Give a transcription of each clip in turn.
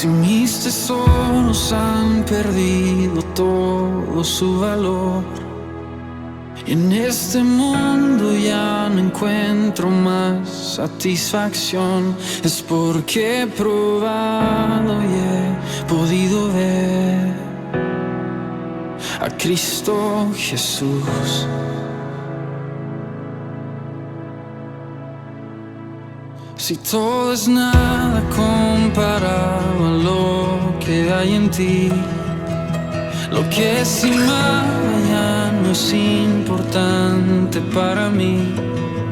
Si mis tesoros han perdido todo su valor, y en este mundo ya no encuentro más satisfacción, es porque he probado y he podido ver a Cristo Jesús. Si todo es nada comparado a lo que hay en ti, lo que es y ya no es importante para mí,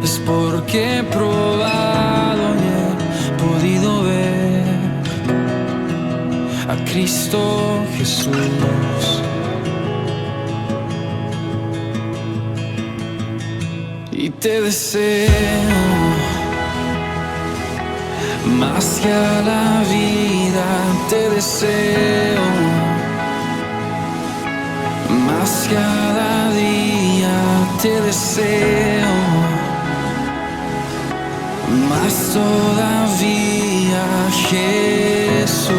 es porque he probado y he podido ver a Cristo Jesús. Y te deseo más que a la vida, te deseo más cada día, te deseo más todavía, Jesús.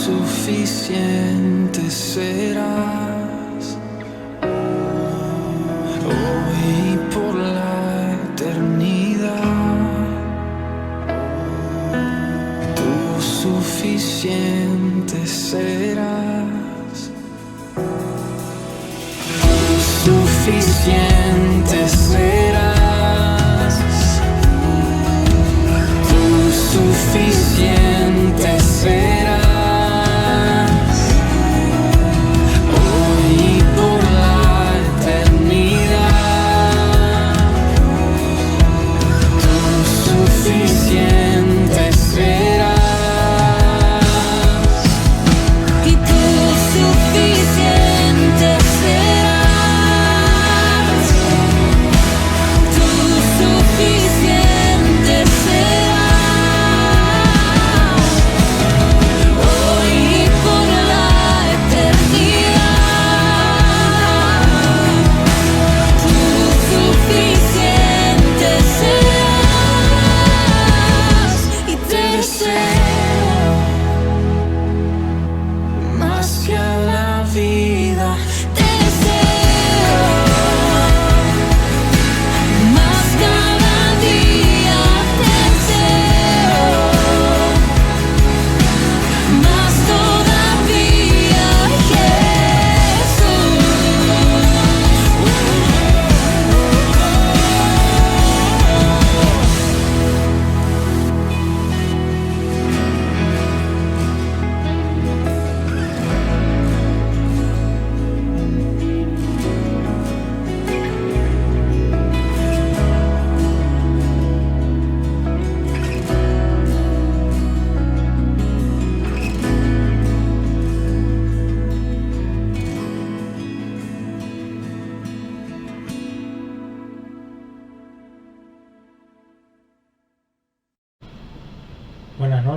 Suficiente serás hoy por la eternidad. Tú suficiente serás. Tú suficiente serás. Tú suficiente serás.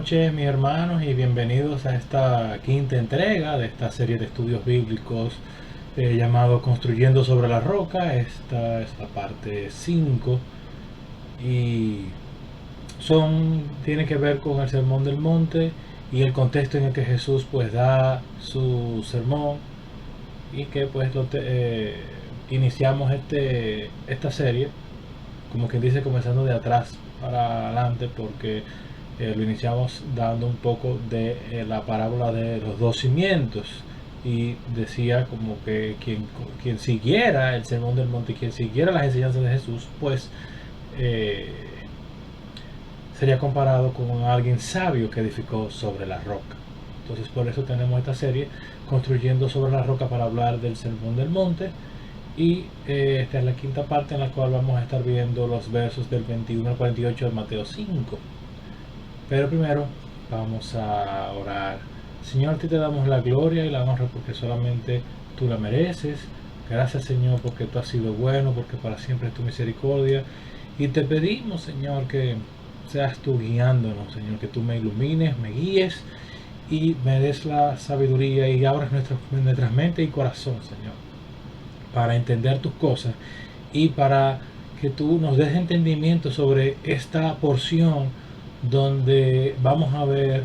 noches, mis hermanos, y bienvenidos a esta quinta entrega de esta serie de estudios bíblicos llamado Construyendo sobre la Roca. Esta es la parte 5 y tiene que ver con el Sermón del Monte y el contexto en el que Jesús pues da su sermón, y que pues iniciamos esta serie, como quien dice, comenzando de atrás para adelante, porque lo iniciamos dando un poco de la parábola de los dos cimientos, y decía como que quien siguiera el sermón del monte, quien siguiera las enseñanzas de Jesús, pues sería comparado con alguien sabio que edificó sobre la roca. Entonces por eso tenemos esta serie Construyendo sobre la Roca, para hablar del sermón del monte. Y esta es la quinta parte, en la cual vamos a estar viendo los versos del 21 al 48 de Mateo 5. Pero primero vamos a orar. Señor, a ti te damos la gloria y la honra, porque solamente tú la mereces. Gracias, Señor, porque tú has sido bueno, porque para siempre es tu misericordia. Y te pedimos, Señor, que seas tú guiándonos, Señor, que tú me ilumines, me guíes y me des la sabiduría y abras nuestras mentes y corazón, Señor, para entender tus cosas, y para que tú nos des entendimiento sobre esta porción donde vamos a ver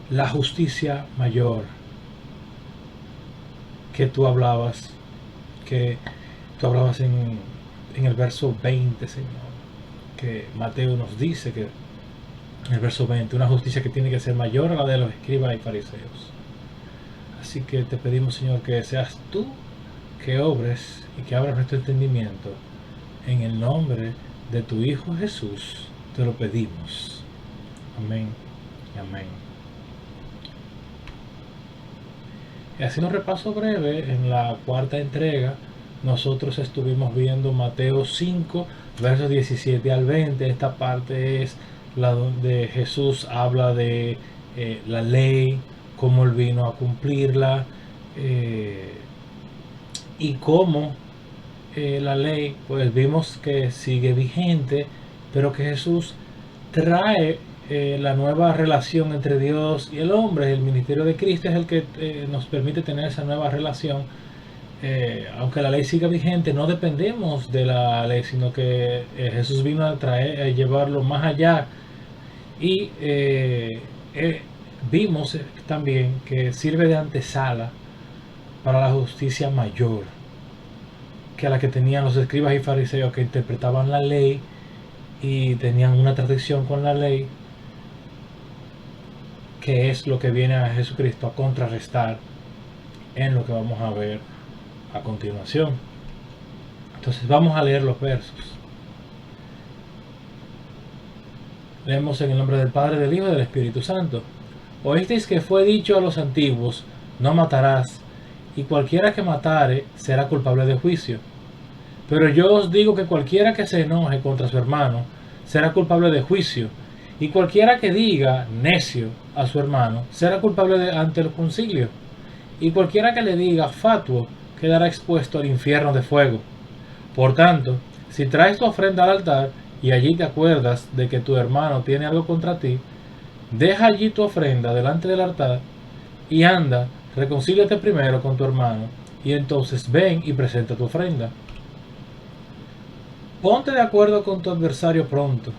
la justicia mayor que tú hablabas en el verso 20, Señor, que Mateo nos dice que en el verso 20, una justicia que tiene que ser mayor a la de los escribas y fariseos. Así que te pedimos, Señor, que seas tú que obres y que abras nuestro entendimiento. En el nombre de tu Hijo Jesús te lo pedimos. Amén y amén. Y haciendo un repaso breve, en la cuarta entrega nosotros estuvimos viendo Mateo 5, versos 17 al 20. Esta parte es la donde Jesús habla de la ley, cómo él vino a cumplirla, y cómo la ley, pues vimos que sigue vigente, pero que Jesús trae la nueva relación entre Dios y el hombre. El ministerio de Cristo es el que nos permite tener esa nueva relación. Aunque la ley siga vigente, no dependemos de la ley, sino que Jesús vino a llevarlo más allá. Y vimos también que sirve de antesala para la justicia mayor, que a la que tenían los escribas y fariseos, que interpretaban la ley y tenían una tradición con la ley, que es lo que viene a Jesucristo a contrarrestar en lo que vamos a ver a continuación. Entonces vamos a leer los versos. Leemos en el nombre del Padre, del Hijo y del Espíritu Santo. Oísteis que fue dicho a los antiguos: no matarás, y cualquiera que matare será culpable de juicio. Pero yo os digo que cualquiera que se enoje contra su hermano será culpable de juicio, y cualquiera que diga necio a su hermano será culpable ante el concilio, y cualquiera que le diga fatuo quedará expuesto al infierno de fuego. Por tanto, si traes tu ofrenda al altar y allí te acuerdas de que tu hermano tiene algo contra ti, deja allí tu ofrenda delante del altar y anda, reconcíliate primero con tu hermano, y entonces ven y presenta tu ofrenda. Ponte de acuerdo con tu adversario pronto,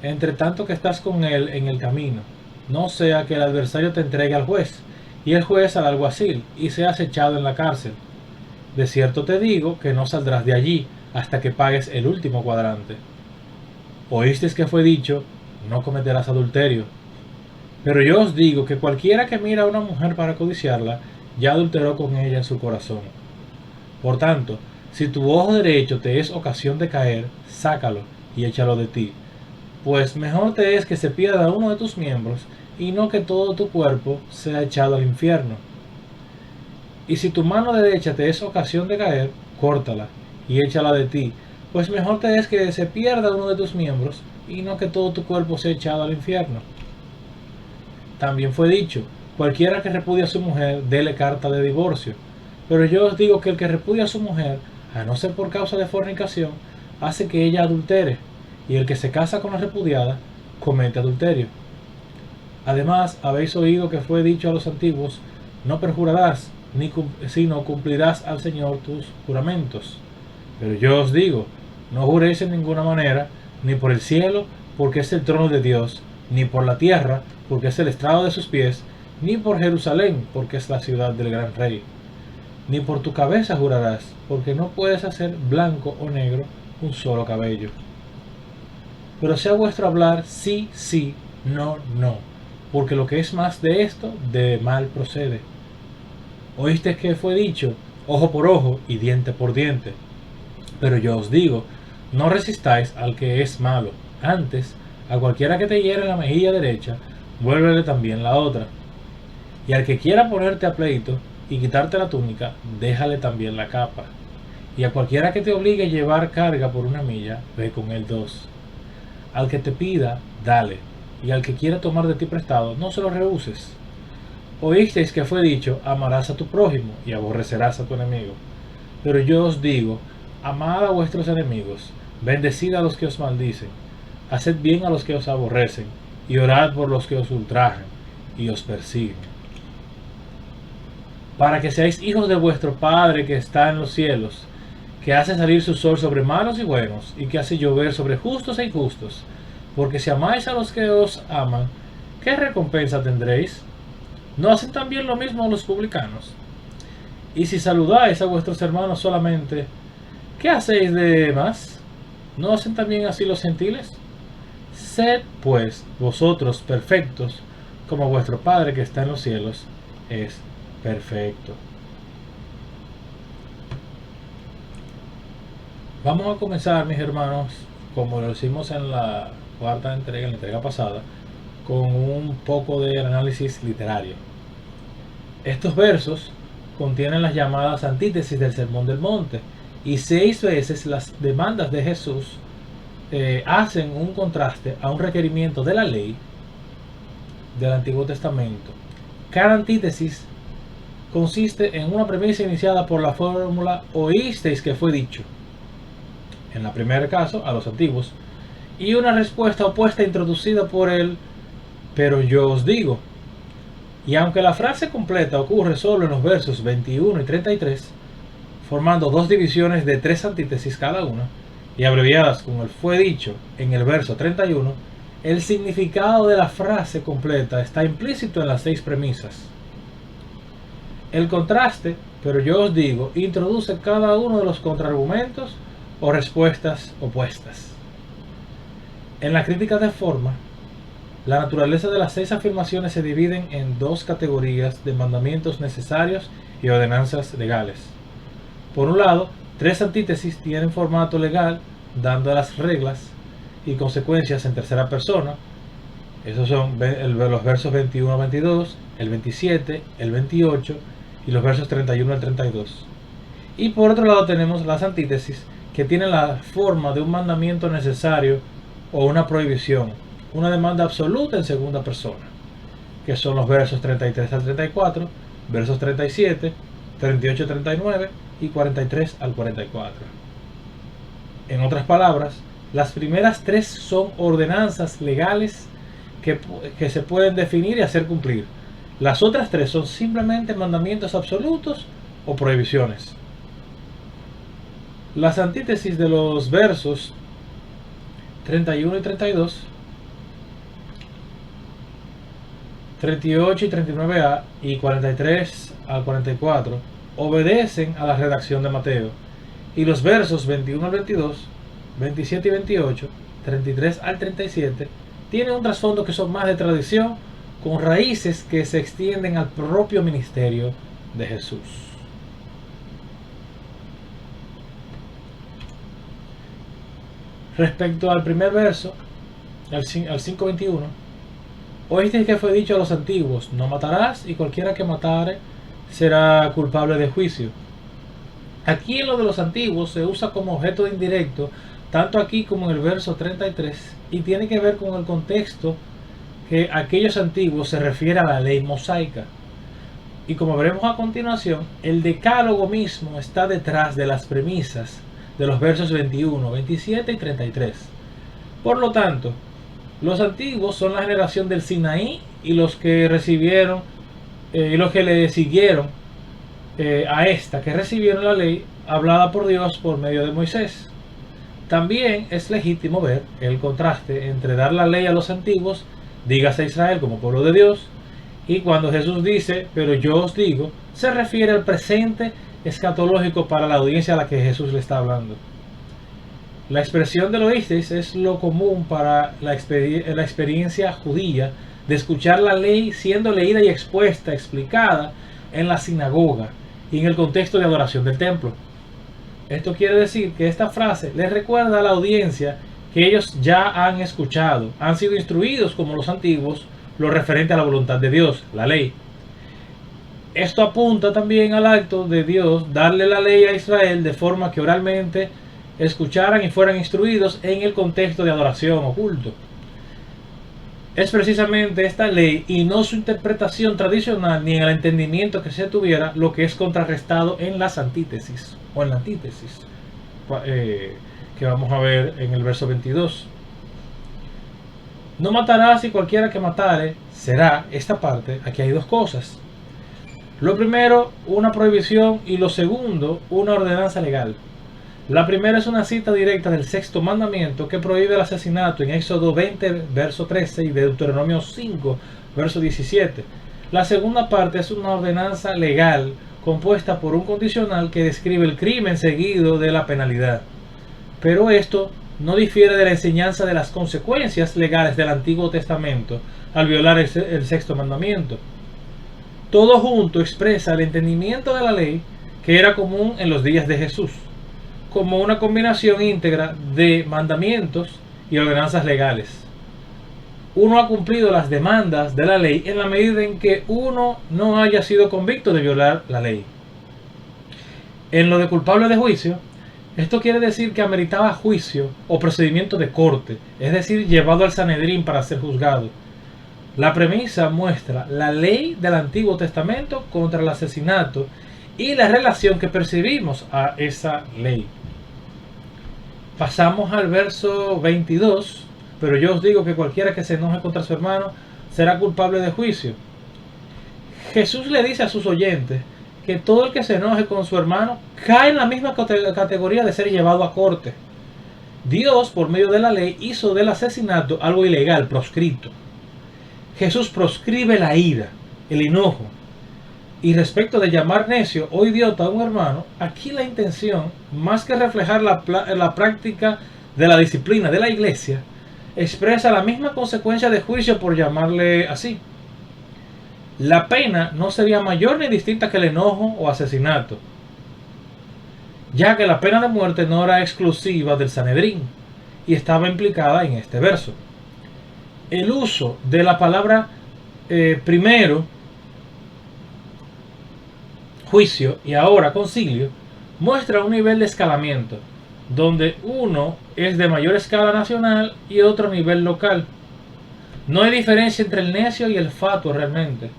entre tanto que estás con él en el camino, no sea que el adversario te entregue al juez, y el juez al alguacil, y seas echado en la cárcel. De cierto te digo que no saldrás de allí hasta que pagues el último cuadrante. Oísteis que fue dicho: no cometerás adulterio. Pero yo os digo que cualquiera que mira a una mujer para codiciarla, ya adulteró con ella en su corazón. Por tanto, si tu ojo derecho te es ocasión de caer, sácalo y échalo de ti, pues mejor te es que se pierda uno de tus miembros, y no que todo tu cuerpo sea echado al infierno. Y si tu mano derecha te es ocasión de caer, córtala y échala de ti, pues mejor te es que se pierda uno de tus miembros, y no que todo tu cuerpo sea echado al infierno. También fue dicho: cualquiera que repudia a su mujer, dele carta de divorcio. Pero yo os digo que el que repudia a su mujer, a no ser por causa de fornicación, hace que ella adultere, y el que se casa con la repudiada, comete adulterio. Además, habéis oído que fue dicho a los antiguos, no perjurarás, sino cumplirás al Señor tus juramentos. Pero yo os digo, no juréis en ninguna manera, ni por el cielo, porque es el trono de Dios, ni por la tierra, porque es el estrado de sus pies, ni por Jerusalén, porque es la ciudad del gran rey. Ni por tu cabeza jurarás, porque no puedes hacer blanco o negro un solo cabello. Pero sea vuestro hablar sí, sí, no, no, porque lo que es más de esto, de mal procede. Oíste que fue dicho, ojo por ojo y diente por diente. Pero yo os digo, no resistáis al que es malo. Antes, a cualquiera que te hiere la mejilla derecha, vuélvele también la otra. Y al que quiera ponerte a pleito y quitarte la túnica, déjale también la capa. Y a cualquiera que te obligue a llevar carga por una milla, ve con él 2. Al que te pida, dale. Y al que quiera tomar de ti prestado, no se lo rehuses. Oísteis que fue dicho, amarás a tu prójimo y aborrecerás a tu enemigo. Pero yo os digo, amad a vuestros enemigos, bendecid a los que os maldicen, haced bien a los que os aborrecen, y orad por los que os ultrajan y os persiguen. Para que seáis hijos de vuestro Padre que está en los cielos, que hace salir su sol sobre malos y buenos, y que hace llover sobre justos e injustos. Porque si amáis a los que os aman, ¿qué recompensa tendréis? ¿No hacen también lo mismo los publicanos? Y si saludáis a vuestros hermanos solamente, ¿qué hacéis de más? ¿No hacen también así los gentiles? Sed, pues, vosotros perfectos, como vuestro Padre que está en los cielos es perfecto. Vamos a comenzar, mis hermanos, como lo hicimos en la cuarta entrega, en la entrega pasada, con un poco de análisis literario. Estos versos contienen las llamadas antítesis del Sermón del Monte, y 6 veces las demandas de Jesús hacen un contraste a un requerimiento de la ley del Antiguo Testamento. Cada antítesis consiste en una premisa iniciada por la fórmula oísteis que fue dicho, en el primer caso a los antiguos, y una respuesta opuesta introducida por él, pero yo os digo. Y aunque la frase completa ocurre solo en los versos 21 y 33, formando 2 divisiones de 3 antítesis cada una, y abreviadas con el fue dicho en el verso 31, el significado de la frase completa está implícito en las 6 premisas. El contraste, pero yo os digo, introduce cada uno de los contraargumentos o respuestas opuestas. En la crítica de forma, la naturaleza de las 6 afirmaciones se dividen en 2 categorías de mandamientos necesarios y ordenanzas legales. Por un lado, 3 antítesis tienen formato legal, dando las reglas y consecuencias en tercera persona. Esos son los versos 21 a 22, el 27, el 28 y los versos 31 al 32. Y por otro lado tenemos las antítesis que tienen la forma de un mandamiento necesario o una prohibición, una demanda absoluta en segunda persona, que son los versos 33 al 34, versos 37, 38 al 39 y 43 al 44. En otras palabras, las primeras 3 son ordenanzas legales que se pueden definir y hacer cumplir. Las otras 3 son simplemente mandamientos absolutos o prohibiciones. Las antítesis de los versos 31 y 32, 38 y 39a y 43 al 44 obedecen a la redacción de Mateo, y los versos 21 al 22, 27 y 28, 33 al 37 tienen un trasfondo que son más de tradición, con raíces que se extienden al propio ministerio de Jesús. Respecto al primer verso, al 5:21, oísteis que fue dicho a los antiguos, no matarás, y cualquiera que matare será culpable de juicio. Aquí en lo de los antiguos se usa como objeto indirecto, tanto aquí como en el verso 33, y tiene que ver con el contexto que aquellos antiguos se refiere a la ley mosaica. Y como veremos a continuación, el decálogo mismo está detrás de las premisas de los versos 21, 27 y 33. Por lo tanto, Los antiguos son la generación del Sinaí y los que recibieron y los que le siguieron a esta, que recibieron la ley hablada por Dios por medio de Moisés. También es legítimo ver el contraste entre dar la ley a los antiguos, dígase a Israel como pueblo de Dios, y cuando Jesús dice, pero yo os digo, se refiere al presente escatológico para la audiencia a la que Jesús le está hablando. La expresión de lo oísteis es lo común para la experiencia judía de escuchar la ley siendo leída y expuesta, explicada en la sinagoga y en el contexto de adoración del templo. Esto quiere decir que esta frase les recuerda a la audiencia que ellos ya han escuchado, han sido instruidos como los antiguos, lo referente a la voluntad de Dios, la ley. Esto apunta también al acto de Dios darle la ley a Israel de forma que oralmente escucharan y fueran instruidos en el contexto de adoración o culto. Es precisamente esta ley y no su interpretación tradicional ni en el entendimiento que se tuviera lo que es contrarrestado en las antítesis o en la antítesis que vamos a ver en el verso 22. No matarás y cualquiera que matare será, esta parte, aquí hay dos cosas. Lo primero, una prohibición, y lo segundo, una ordenanza legal. La primera es una cita directa del sexto mandamiento que prohíbe el asesinato en Éxodo 20, verso 13 y Deuteronomio 5, verso 17. La segunda parte es una ordenanza legal compuesta por un condicional que describe el crimen seguido de la penalidad. Pero esto no difiere de la enseñanza de las consecuencias legales del Antiguo Testamento al violar el sexto mandamiento. Todo junto expresa el entendimiento de la ley que era común en los días de Jesús, como una combinación íntegra de mandamientos y ordenanzas legales. Uno ha cumplido las demandas de la ley en la medida en que uno no haya sido convicto de violar la ley. En lo de culpable de juicio, esto quiere decir que ameritaba juicio o procedimiento de corte, es decir, llevado al Sanedrín para ser juzgado. La premisa muestra la ley del Antiguo Testamento contra el asesinato y la relación que percibimos a esa ley. Pasamos al verso 22, pero yo os digo que cualquiera que se enoje contra su hermano será culpable de juicio. Jesús le dice a sus oyentes que todo el que se enoje con su hermano cae en la misma categoría de ser llevado a corte. Dios, por medio de la ley, hizo del asesinato algo ilegal, proscrito. Jesús proscribe la ira, el enojo. Y respecto de llamar necio o idiota a un hermano, aquí la intención, más que reflejar la práctica de la disciplina de la iglesia, expresa la misma consecuencia de juicio por llamarle así. La pena no sería mayor ni distinta que el enojo o asesinato, ya que la pena de muerte no era exclusiva del Sanedrín y estaba implicada en este verso. El uso de la palabra primero, juicio, y ahora concilio, muestra un nivel de escalamiento, donde uno es de mayor escala nacional y otro a nivel local. No hay diferencia entre el necio y el fatuo realmente.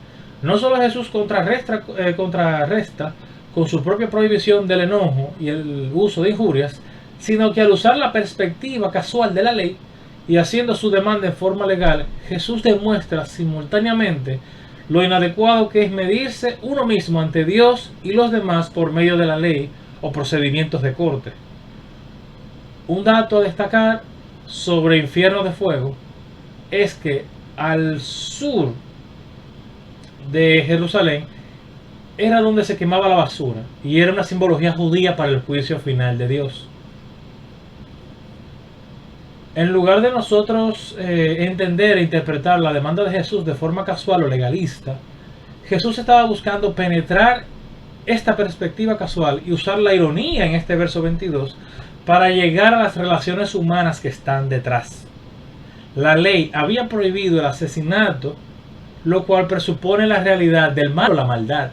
No solo Jesús contrarresta con su propia prohibición del enojo y el uso de injurias, sino que al usar la perspectiva casual de la ley y haciendo su demanda en forma legal, Jesús demuestra simultáneamente lo inadecuado que es medirse uno mismo ante Dios y los demás por medio de la ley o procedimientos de corte. Un dato a destacar sobre infierno de fuego es que al sur de Jerusalén era donde se quemaba la basura y era una simbología judía para el juicio final de Dios. En lugar de nosotros entender e interpretar la demanda de Jesús de forma casual o legalista, Jesús estaba buscando penetrar esta perspectiva casual y usar la ironía en este verso 22 para llegar a las relaciones humanas que están detrás. La ley había prohibido el asesinato, lo cual presupone la realidad del mal o la maldad.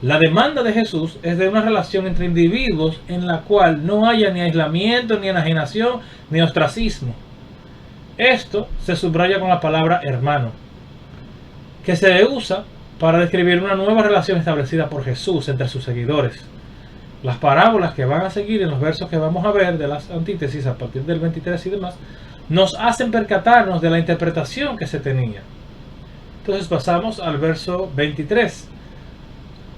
La demanda de Jesús es de una relación entre individuos en la cual no haya ni aislamiento, ni enajenación, ni ostracismo. Esto se subraya con la palabra hermano, que se usa para describir una nueva relación establecida por Jesús entre sus seguidores. Las parábolas que van a seguir en los versos que vamos a ver de las antítesis a partir del 23 y demás nos hacen percatarnos de la interpretación que se tenía. Entonces pasamos al verso 23.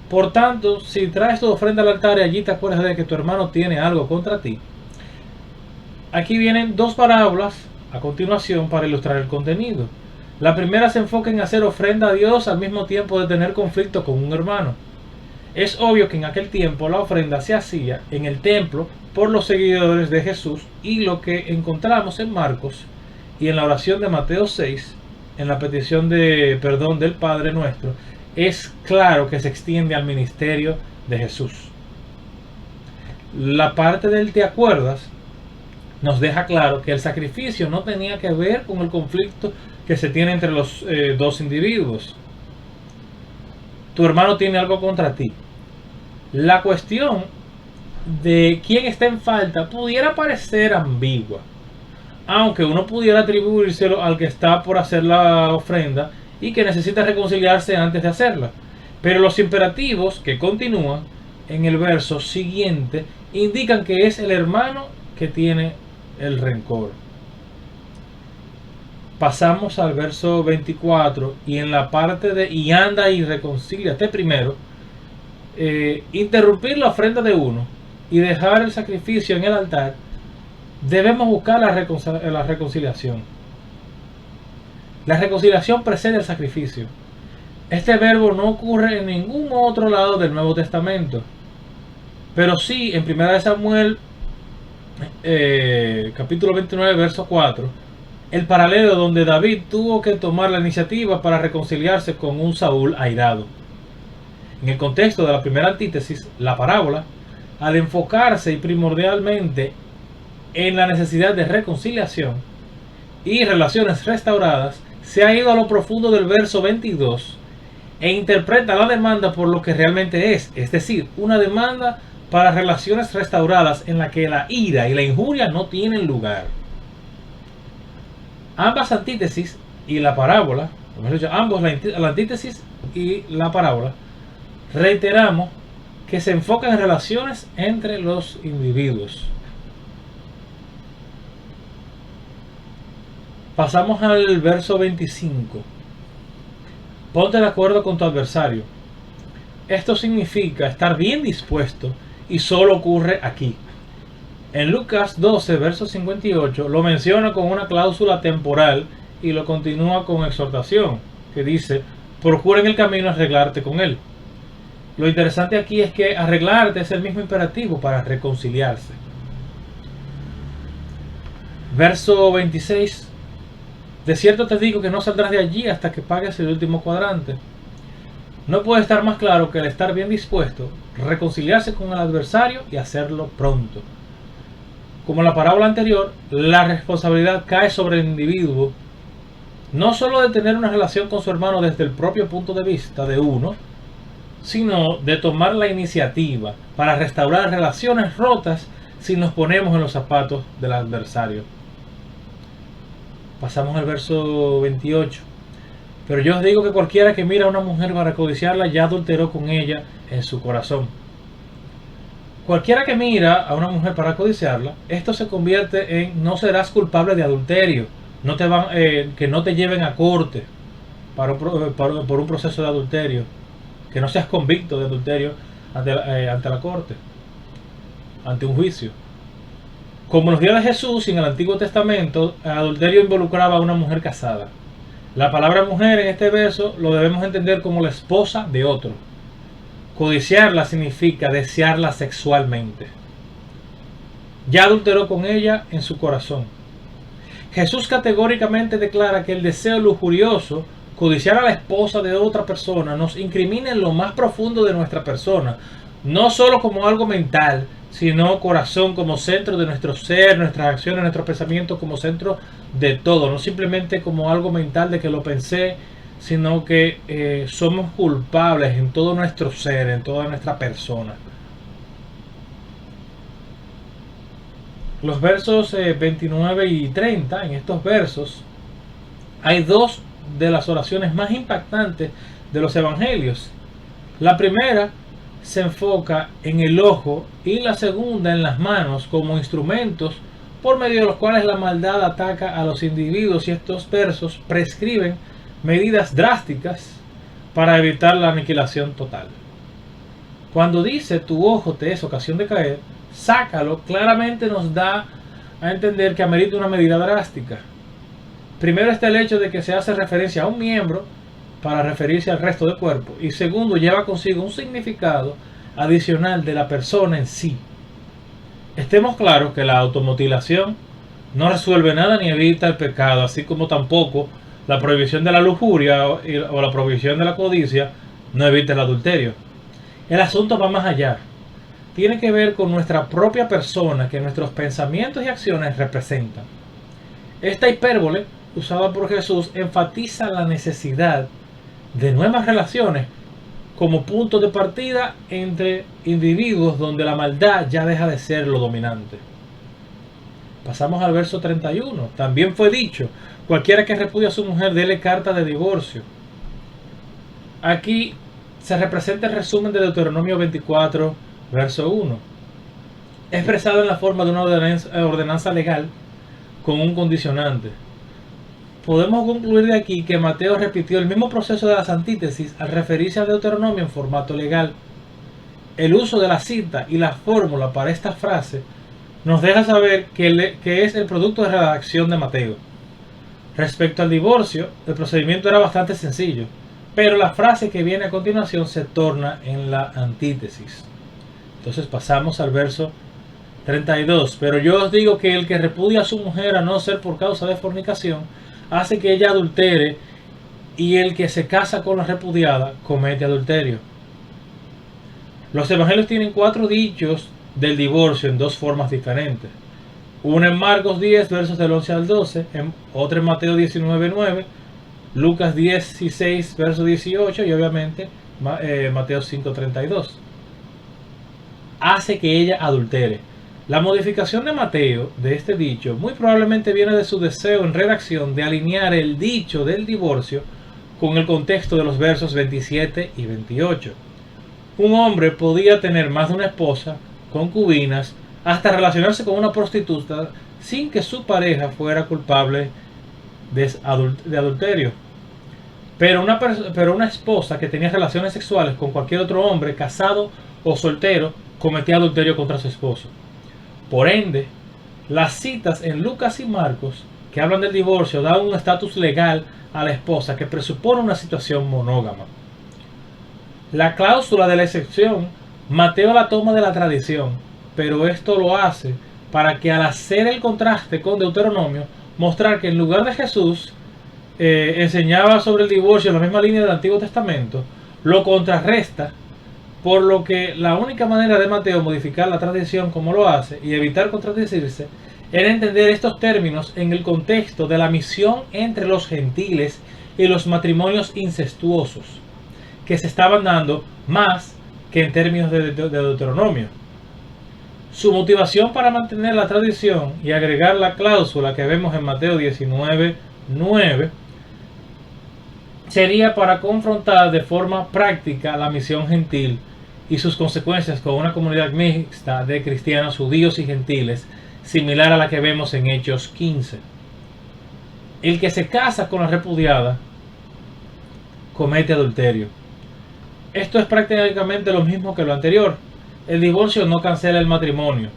Por tanto, si traes tu ofrenda al altar y allí te acuerdas de que tu hermano tiene algo contra ti. Aquí vienen dos parábolas a continuación para ilustrar el contenido. La primera se enfoca en hacer ofrenda a Dios al mismo tiempo de tener conflicto con un hermano. Es obvio que en aquel tiempo la ofrenda se hacía en el templo por los seguidores de Jesús, y lo que encontramos en Marcos y en la oración de Mateo 6, en la petición de perdón del Padre Nuestro, es claro que se extiende al ministerio de Jesús. La parte del "te acuerdas" nos deja claro que el sacrificio no tenía que ver con el conflicto que se tiene entre los dos individuos. Tu hermano tiene algo contra ti. La cuestión de quién está en falta pudiera parecer ambigua, aunque uno pudiera atribuírselo al que está por hacer la ofrenda y que necesita reconciliarse antes de hacerla. Pero los imperativos que continúan en el verso siguiente indican que es el hermano que tiene el rencor. Pasamos al verso 24 y en la parte de "y anda y reconcíliate primero", interrumpir la ofrenda de uno y dejar el sacrificio en el altar, debemos buscar la reconciliación. La reconciliación precede el sacrificio. Este verbo no ocurre en ningún otro lado del Nuevo Testamento, pero sí en 1 Samuel capítulo 29 verso 4, el paralelo donde David tuvo que tomar la iniciativa para reconciliarse con un Saúl airado. En el contexto de la primera antítesis, la parábola, al enfocarse y primordialmente en la necesidad de reconciliación y relaciones restauradas, se ha ido a lo profundo del verso 22 e interpreta la demanda por lo que realmente es decir, una demanda para relaciones restauradas en la que la ira y la injuria no tienen lugar. Ambas antítesis y la parábola, ambos la antítesis y la parábola, reiteramos que se enfocan en relaciones entre los individuos. Pasamos al verso 25. Ponte de acuerdo con tu adversario. Esto significa estar bien dispuesto y solo ocurre aquí. En Lucas 12, verso 58, lo menciona con una cláusula temporal y lo continúa con exhortación, que dice: procura en el camino arreglarte con él. Lo interesante aquí es que arreglarte es el mismo imperativo para reconciliarse. Verso 26. De cierto te digo que no saldrás de allí hasta que pagues el último cuadrante. No puede estar más claro que el estar bien dispuesto, reconciliarse con el adversario y hacerlo pronto. Como en la parábola anterior, la responsabilidad cae sobre el individuo, no solo de tener una relación con su hermano desde el propio punto de vista de uno, sino de tomar la iniciativa para restaurar relaciones rotas si nos ponemos en los zapatos del adversario. Pasamos al verso 28. Pero yo os digo que cualquiera que mira a una mujer para codiciarla ya adulteró con ella en su corazón. Cualquiera que mira a una mujer para codiciarla, esto se convierte en: no serás culpable de adulterio, que no te lleven a corte por un proceso de adulterio, que no seas convicto de adulterio ante la corte, ante un juicio. Como en los días de Jesús y en el Antiguo Testamento, el adulterio involucraba a una mujer casada. La palabra mujer en este verso lo debemos entender como la esposa de otro. Codiciarla significa desearla sexualmente. Ya adulteró con ella en su corazón. Jesús categóricamente declara que el deseo lujurioso, codiciar a la esposa de otra persona, nos incrimina en lo más profundo de nuestra persona, no solo como algo mental, sino corazón como centro de nuestro ser, nuestras acciones, nuestros pensamientos como centro de todo, no simplemente como algo mental de que lo pensé, sino que somos culpables en todo nuestro ser, en toda nuestra persona. Los versos 29 y 30, en estos versos, hay dos de las oraciones más impactantes de los evangelios. La primera se enfoca en el ojo y la segunda en las manos como instrumentos por medio de los cuales la maldad ataca a los individuos, y estos versos prescriben medidas drásticas para evitar la aniquilación total. Cuando dice tu ojo te es ocasión de caer, sácalo, claramente nos da a entender que amerita una medida drástica. Primero está el hecho de que se hace referencia a un miembro para referirse al resto del cuerpo, y segundo, lleva consigo un significado adicional de la persona en sí. Estemos claros que la automutilación no resuelve nada ni evita el pecado, así como tampoco la prohibición de la lujuria o la prohibición de la codicia no evita el adulterio. El asunto va más allá. Tiene que ver con nuestra propia persona que nuestros pensamientos y acciones representan. Esta hipérbole usada por Jesús enfatiza la necesidad de nuevas relaciones como punto de partida entre individuos donde la maldad ya deja de ser lo dominante. Pasamos al verso 31. También fue dicho, cualquiera que repudia a su mujer, dele carta de divorcio. Aquí se representa el resumen de Deuteronomio 24, verso 1, expresado en la forma de una ordenanza legal con un condicionante. Podemos concluir de aquí que Mateo repitió el mismo proceso de las antítesis al referirse a Deuteronomio en formato legal. El uso de la cita y la fórmula para esta frase nos deja saber que es el producto de redacción de Mateo. Respecto al divorcio, el procedimiento era bastante sencillo, pero la frase que viene a continuación se torna en la antítesis. Entonces pasamos al verso 32. Pero yo os digo que el que repudia a su mujer a no ser por causa de fornicación, hace que ella adultere, y el que se casa con la repudiada comete adulterio. Los evangelios tienen 4 dichos del divorcio en 2 formas diferentes. Una en Marcos 10, versos del 11 al 12, otra en Mateo 19, 9, Lucas 16, verso 18 y obviamente Mateo 5, 32. Hace que ella adultere. La modificación de Mateo de este dicho muy probablemente viene de su deseo en redacción de alinear el dicho del divorcio con el contexto de los versos 27 y 28. Un hombre podía tener más de una esposa, concubinas, hasta relacionarse con una prostituta sin que su pareja fuera culpable de adulterio. Pero una esposa que tenía relaciones sexuales con cualquier otro hombre, casado o soltero, cometía adulterio contra su esposo. Por ende, las citas en Lucas y Marcos que hablan del divorcio dan un estatus legal a la esposa que presupone una situación monógama. La cláusula de la excepción, Mateo la toma de la tradición, pero esto lo hace para que, al hacer el contraste con Deuteronomio, mostrar que en lugar de Jesús enseñaba sobre el divorcio en la misma línea del Antiguo Testamento, lo contrarresta, por lo que la única manera de Mateo modificar la tradición como lo hace y evitar contradecirse era entender estos términos en el contexto de la misión entre los gentiles y los matrimonios incestuosos que se estaban dando más que en términos de Deuteronomio. Su motivación para mantener la tradición y agregar la cláusula que vemos en Mateo 19, 9 sería para confrontar de forma práctica la misión gentil y sus consecuencias con una comunidad mixta de cristianos, judíos y gentiles, similar a la que vemos en Hechos 15. El que se casa con la repudiada comete adulterio. Esto es prácticamente lo mismo que lo anterior. El divorcio no cancela el matrimonio.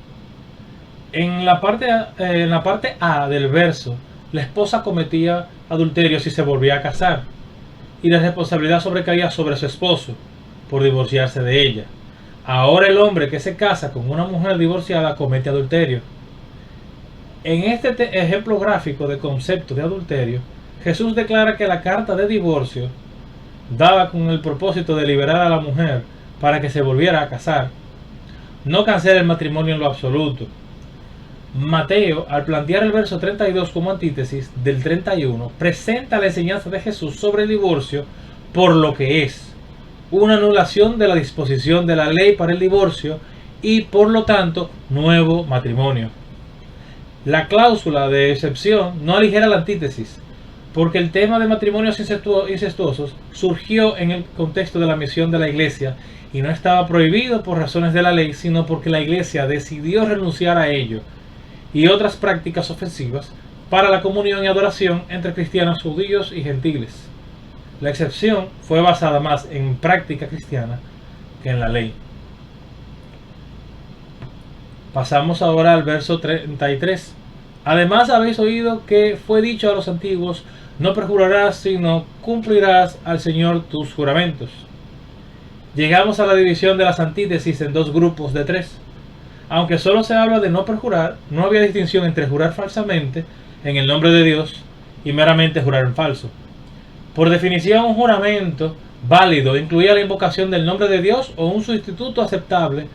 En la parte A del verso, la esposa cometía adulterio si se volvía a casar, y la responsabilidad sobrecaía sobre su esposo por divorciarse de ella. Ahora el hombre que se casa con una mujer divorciada comete adulterio. En este ejemplo gráfico de concepto de adulterio, Jesús declara que la carta de divorcio, dada con el propósito de liberar a la mujer para que se volviera a casar, no cancela el matrimonio en lo absoluto. Mateo, al plantear el verso 32 como antítesis del 31, presenta la enseñanza de Jesús sobre el divorcio por lo que es una anulación de la disposición de la ley para el divorcio y, por lo tanto, nuevo matrimonio. La cláusula de excepción no aligera la antítesis, porque el tema de matrimonios incestuosos surgió en el contexto de la misión de la Iglesia y no estaba prohibido por razones de la ley, sino porque la Iglesia decidió renunciar a ello y otras prácticas ofensivas para la comunión y adoración entre cristianos judíos y gentiles. La excepción fue basada más en práctica cristiana que en la ley. Pasamos ahora al verso 33. Además habéis oído que fue dicho a los antiguos: no perjurarás, sino cumplirás al Señor tus juramentos. Llegamos a la división de las antítesis en dos grupos de tres. Aunque solo se habla de no perjurar, no había distinción entre jurar falsamente en el nombre de Dios y meramente jurar en falso. Por definición, un juramento válido incluía la invocación del nombre de Dios o un sustituto aceptable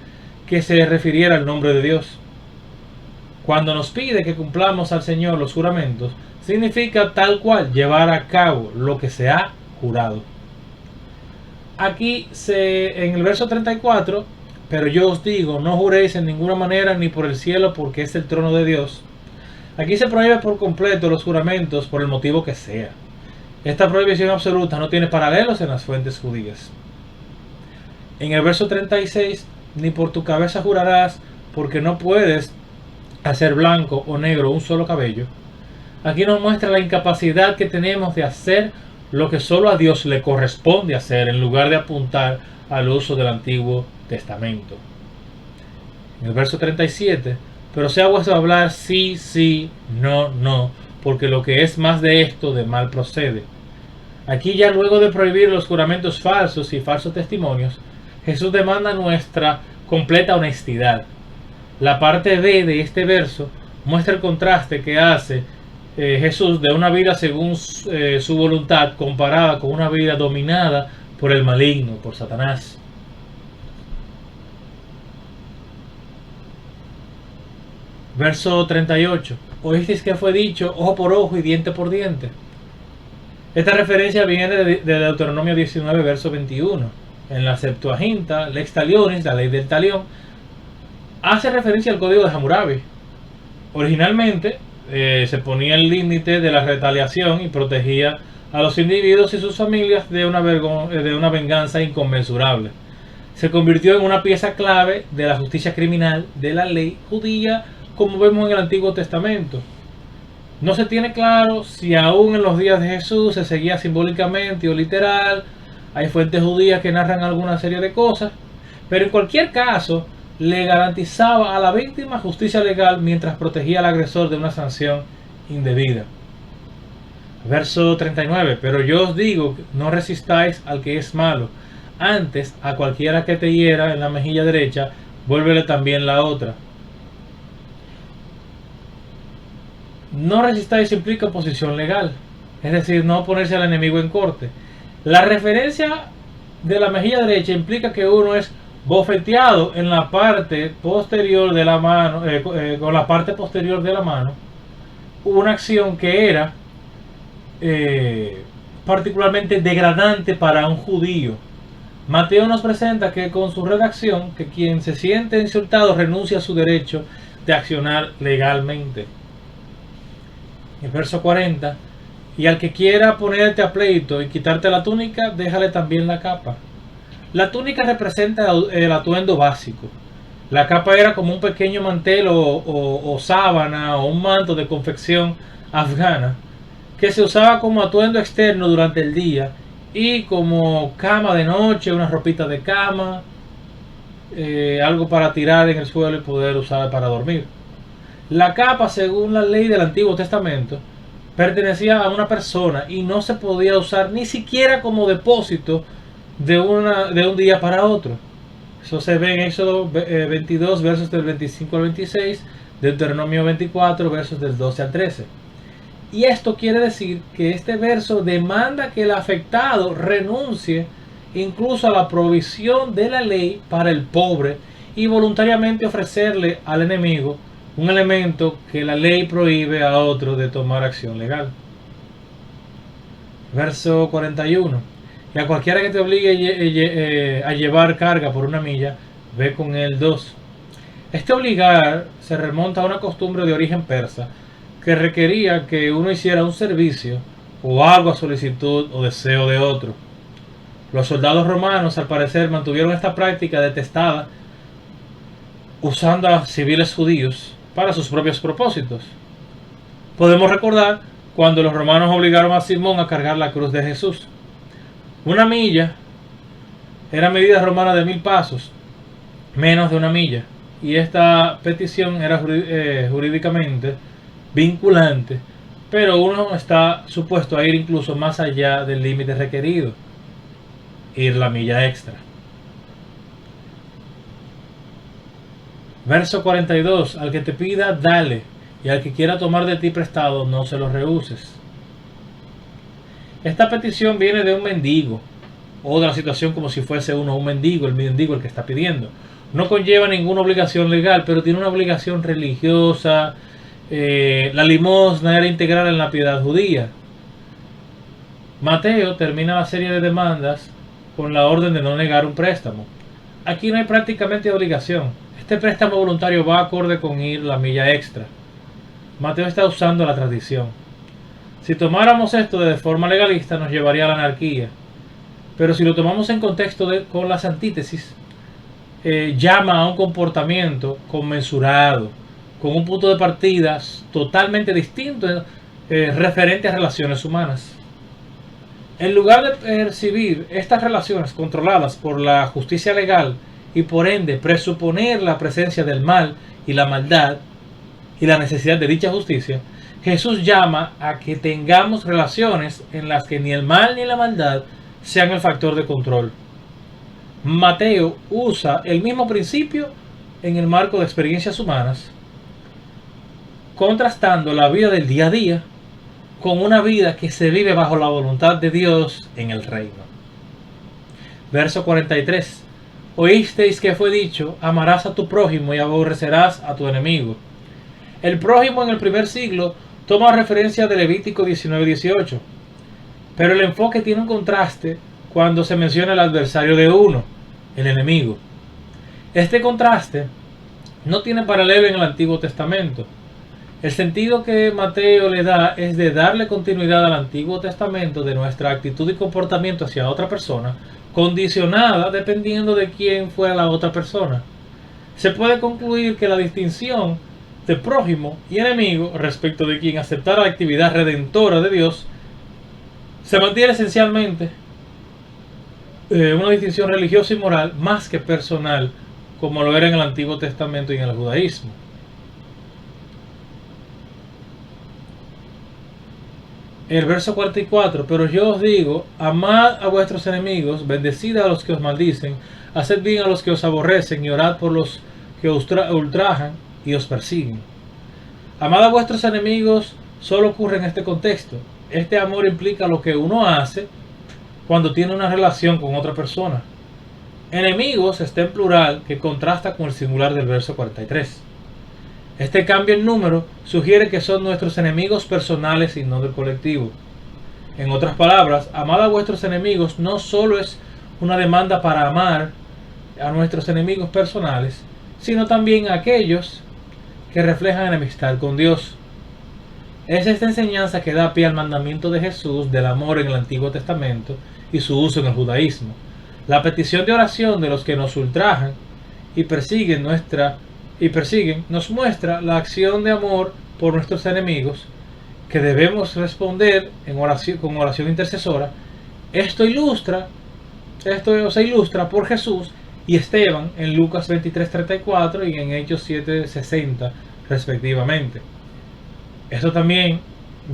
que se refiriera al nombre de Dios. Cuando nos pide que cumplamos al Señor los juramentos, significa tal cual llevar a cabo lo que se ha jurado. Aquí en el verso 34, pero yo os digo, no juréis en ninguna manera ni por el cielo, porque es el trono de Dios. Aquí se prohíbe por completo los juramentos por el motivo que sea. Esta prohibición absoluta no tiene paralelos en las fuentes judías. En el verso 36, ni por tu cabeza jurarás, porque no puedes hacer blanco o negro un solo cabello. Aquí nos muestra la incapacidad que tenemos de hacer lo que solo a Dios le corresponde hacer, en lugar de apuntar al uso del Antiguo Testamento. En el verso 37, pero sea vuestro hablar sí, sí, no, no, porque lo que es más de esto, de mal procede. Aquí ya luego de prohibir los juramentos falsos y falsos testimonios, Jesús demanda nuestra completa honestidad. La parte B de este verso muestra el contraste que hace Jesús de una vida según su voluntad comparada con una vida dominada por el maligno, por Satanás. Verso 38. Oísteis que fue dicho ojo por ojo y diente por diente. Esta referencia viene de Deuteronomio 19, verso 21. En la Septuaginta, Lex Talionis, la ley del talión, hace referencia al código de Hammurabi. Originalmente se ponía el límite de la retaliación y protegía a los individuos y sus familias de una venganza inconmensurable. Se convirtió en una pieza clave de la justicia criminal de la ley judía, como vemos en el Antiguo Testamento. No se tiene claro si aún en los días de Jesús se seguía simbólicamente o literal. Hay fuentes judías que narran alguna serie de cosas, pero en cualquier caso le garantizaba a la víctima justicia legal mientras protegía al agresor de una sanción indebida. Verso 39. Pero yo os digo, no resistáis al que es malo. Antes, a cualquiera que te hiera en la mejilla derecha, vuélvele también la otra. No resistáis implica oposición legal, es decir, no oponerse al enemigo en corte. La referencia de la mejilla derecha implica que uno es bofeteado en la parte posterior de la mano, con la parte posterior de la mano, una acción que era particularmente degradante para un judío. Mateo nos presenta que con su redacción, que quien se siente insultado renuncia a su derecho de accionar legalmente. En verso 40, y al que quiera ponerte a pleito y quitarte la túnica, déjale también la capa. La túnica representa el atuendo básico. La capa era como un pequeño mantel o sábana o un manto de confección afgana que se usaba como atuendo externo durante el día y como cama de noche, una ropita de cama, algo para tirar en el suelo y poder usar para dormir. La capa, según la ley del Antiguo Testamento, pertenecía a una persona y no se podía usar ni siquiera como depósito de un día para otro. Eso se ve en Éxodo 22, versos del 25 al 26, Deuteronomio 24, versos del 12 al 13. Y esto quiere decir que este verso demanda que el afectado renuncie incluso a la provisión de la ley para el pobre y voluntariamente ofrecerle al enemigo un elemento que la ley prohíbe a otro de tomar acción legal. Verso 41. Y a cualquiera que te obligue a llevar carga por una milla, ve con él 2. Este obligar se remonta a una costumbre de origen persa que requería que uno hiciera un servicio o algo a solicitud o deseo de otro. Los soldados romanos, al parecer, mantuvieron esta práctica detestada usando a civiles judíos para sus propios propósitos. Podemos recordar cuando los romanos obligaron a Simón a cargar la cruz de Jesús. Una milla era medida romana de 1000 pasos, menos de una milla, y esta petición era jurídicamente vinculante, pero uno está supuesto a ir incluso más allá del límite requerido, ir la milla extra. Verso 42: al que te pida, dale, y al que quiera tomar de ti prestado, no se lo rehuses. Esta petición viene de un mendigo, o de la situación como si fuese uno un mendigo el que está pidiendo. No conlleva ninguna obligación legal, pero tiene una obligación religiosa. La limosna era integral en la piedad judía. Mateo termina la serie de demandas con la orden de no negar un préstamo. Aquí no hay prácticamente obligación. Este préstamo voluntario va acorde con ir la milla extra. Mateo está usando la tradición. Si tomáramos esto de forma legalista, nos llevaría a la anarquía. Pero si lo tomamos en contexto con las antítesis, llama a un comportamiento conmensurado, con un punto de partida totalmente distinto referente a relaciones humanas. En lugar de percibir estas relaciones controladas por la justicia legal y por ende presuponer la presencia del mal y la maldad y la necesidad de dicha justicia, Jesús llama a que tengamos relaciones en las que ni el mal ni la maldad sean el factor de control. Mateo usa el mismo principio en el marco de experiencias humanas, contrastando la vida del día a día con una vida que se vive bajo la voluntad de Dios en el reino. Verso 43: oísteis que fue dicho, amarás a tu prójimo y aborrecerás a tu enemigo. El prójimo en el primer siglo toma referencia de Levítico 19:18, pero el enfoque tiene un contraste cuando se menciona el adversario de uno, el enemigo. Este contraste no tiene paralelo en el Antiguo Testamento. El sentido que Mateo le da es de darle continuidad al Antiguo Testamento de nuestra actitud y comportamiento hacia otra persona, condicionada dependiendo de quién fuera la otra persona. Se puede concluir que la distinción de prójimo y enemigo respecto de quien aceptara la actividad redentora de Dios se mantiene esencialmente una distinción religiosa y moral más que personal, como lo era en el Antiguo Testamento y en el judaísmo. El verso 44: pero yo os digo, amad a vuestros enemigos, bendecid a los que os maldicen, haced bien a los que os aborrecen y orad por los que os ultrajan y os persiguen. Amad a vuestros enemigos solo ocurre en este contexto. Este amor implica lo que uno hace cuando tiene una relación con otra persona. Enemigos está en plural, que contrasta con el singular del verso 43. Este cambio en número sugiere que son nuestros enemigos personales y no del colectivo. En otras palabras, amad a vuestros enemigos no solo es una demanda para amar a nuestros enemigos personales, sino también a aquellos que reflejan enemistad con Dios. Es esta enseñanza que da pie al mandamiento de Jesús del amor en el Antiguo Testamento y su uso en el judaísmo. La petición de oración de los que nos ultrajan y persiguen nos muestra la acción de amor por nuestros enemigos que debemos responder con oración intercesora. Esto se ilustra por Jesús y Esteban en Lucas 23:34 y en Hechos 7:60 respectivamente. Esto también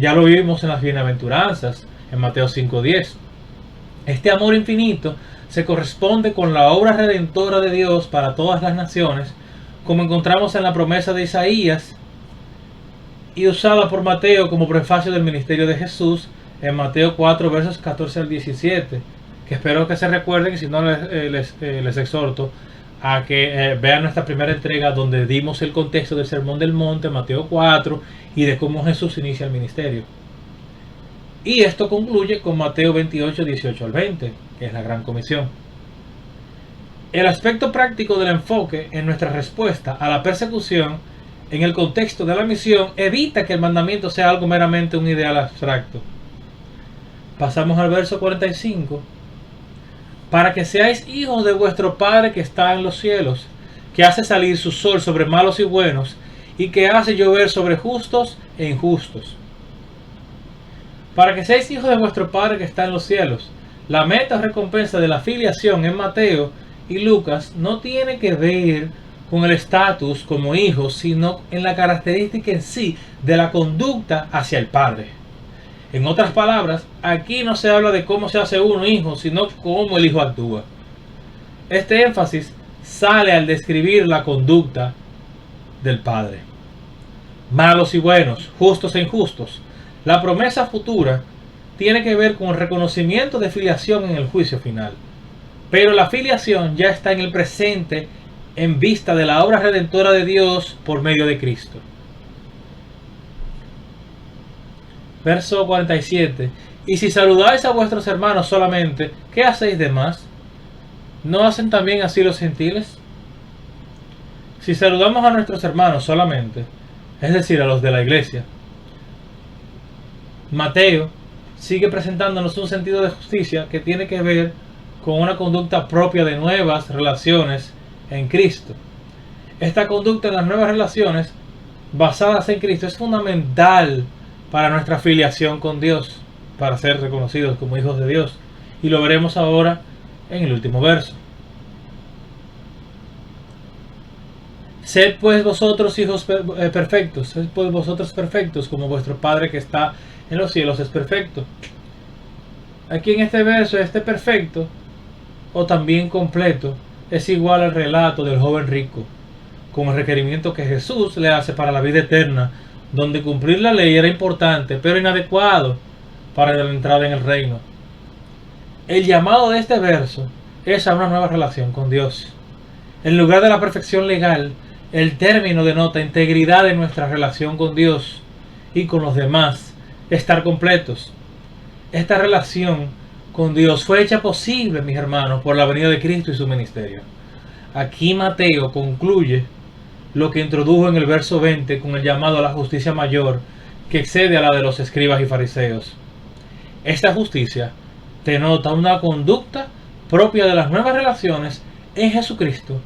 ya lo vimos en las bienaventuranzas en Mateo 5:10. Este amor infinito se corresponde con la obra redentora de Dios para todas las naciones, como encontramos en la promesa de Isaías y usada por Mateo como prefacio del ministerio de Jesús en Mateo 4 versos 14 al 17, que espero que se recuerden, y si no les exhorto a que vean nuestra primera entrega donde dimos el contexto del Sermón del Monte, Mateo 4, y de cómo Jesús inicia el ministerio. Y esto concluye con Mateo 28, 18 al 20, que es la Gran Comisión. El aspecto práctico del enfoque en nuestra respuesta a la persecución en el contexto de la misión evita que el mandamiento sea algo meramente un ideal abstracto. Pasamos al verso 45. Para que seáis hijos de vuestro Padre que está en los cielos, que hace salir su sol sobre malos y buenos, y que hace llover sobre justos e injustos, para que seáis hijos de vuestro Padre que está en los cielos. La meta o recompensa de la filiación en Mateo y Lucas no tiene que ver con el estatus como hijos, sino en la característica en sí de la conducta hacia el Padre. En otras palabras, aquí no se habla de cómo se hace uno hijo, sino cómo el hijo actúa. Este énfasis sale al describir la conducta del Padre. Malos y buenos, justos e injustos. La promesa futura tiene que ver con el reconocimiento de filiación en el juicio final. Pero la filiación ya está en el presente en vista de la obra redentora de Dios por medio de Cristo. Verso 47. Y si saludáis a vuestros hermanos solamente, ¿qué hacéis de más? ¿No hacen también así los gentiles? Si saludamos a nuestros hermanos solamente, es decir, a los de la iglesia, Mateo sigue presentándonos un sentido de justicia que tiene que ver con una conducta propia de nuevas relaciones en Cristo. Esta conducta en las nuevas relaciones basadas en Cristo es fundamental para nuestra filiación con Dios, para ser reconocidos como hijos de Dios. Y lo veremos ahora en el último verso. Sed pues vosotros hijos perfectos, sed pues vosotros perfectos como vuestro Padre que está en los cielos es perfecto. Aquí en este verso, este perfecto o también completo es igual al relato del joven rico, con el requerimiento que Jesús le hace para la vida eterna, donde cumplir la ley era importante pero inadecuado para la entrada en el reino. El llamado de este verso es a una nueva relación con Dios. En lugar de la perfección legal, el término denota integridad de nuestra relación con Dios y con los demás, estar completos. Esta relación con Dios fue hecha posible, mis hermanos, por la venida de Cristo y su ministerio. Aquí Mateo concluye lo que introdujo en el verso 20 con el llamado a la justicia mayor, que excede a la de los escribas y fariseos. Esta justicia denota una conducta propia de las nuevas relaciones en Jesucristo,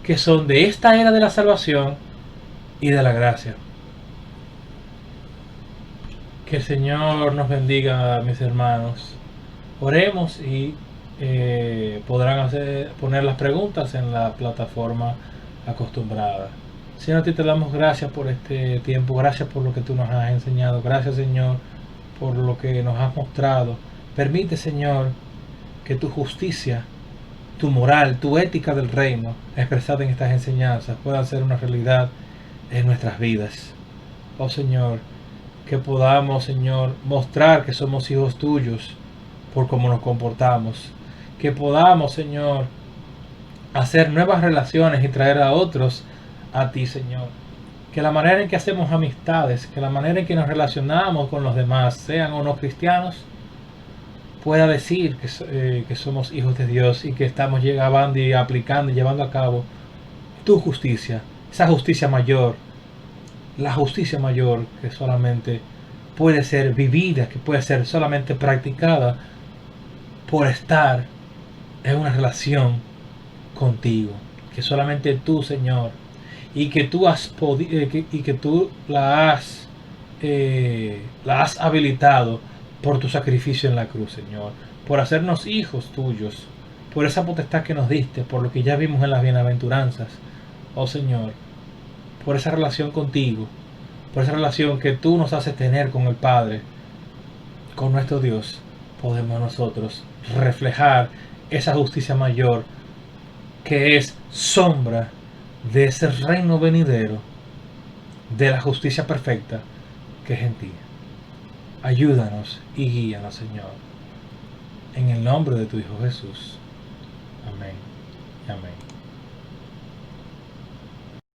que son de esta era de la salvación y de la gracia. Que el Señor nos bendiga, mis hermanos. Oremos y podrán poner las preguntas en la plataforma acostumbrada. Señor, a ti te damos gracias por este tiempo, gracias por lo que tú nos has enseñado, gracias, Señor, por lo que nos has mostrado. Permite, Señor, que tu justicia, tu moral, tu ética del reino expresada en estas enseñanzas puedan ser una realidad en nuestras vidas. Oh Señor, que podamos, Señor, mostrar que somos hijos tuyos por cómo nos comportamos. Que podamos, Señor, hacer nuevas relaciones y traer a otros a ti, Señor. Que la manera en que hacemos amistades, que la manera en que nos relacionamos con los demás, sean o no cristianos, pueda decir que somos hijos de Dios y que estamos llevando y aplicando y llevando a cabo tu justicia, esa justicia mayor, la justicia mayor que solamente puede ser vivida, que puede ser solamente practicada por estar en una relación contigo, que solamente tú, Señor, y que tú la has habilitado por tu sacrificio en la cruz, Señor, por hacernos hijos tuyos, por esa potestad que nos diste, por lo que ya vimos en las bienaventuranzas, oh Señor, por esa relación contigo, por esa relación que tú nos haces tener con el Padre, con nuestro Dios. Podemos nosotros reflejar esa justicia mayor que es sombra de ese reino venidero, de la justicia perfecta que es en ti. Ayúdanos y guíanos, Señor, en el nombre de tu Hijo Jesús. Amén y amén.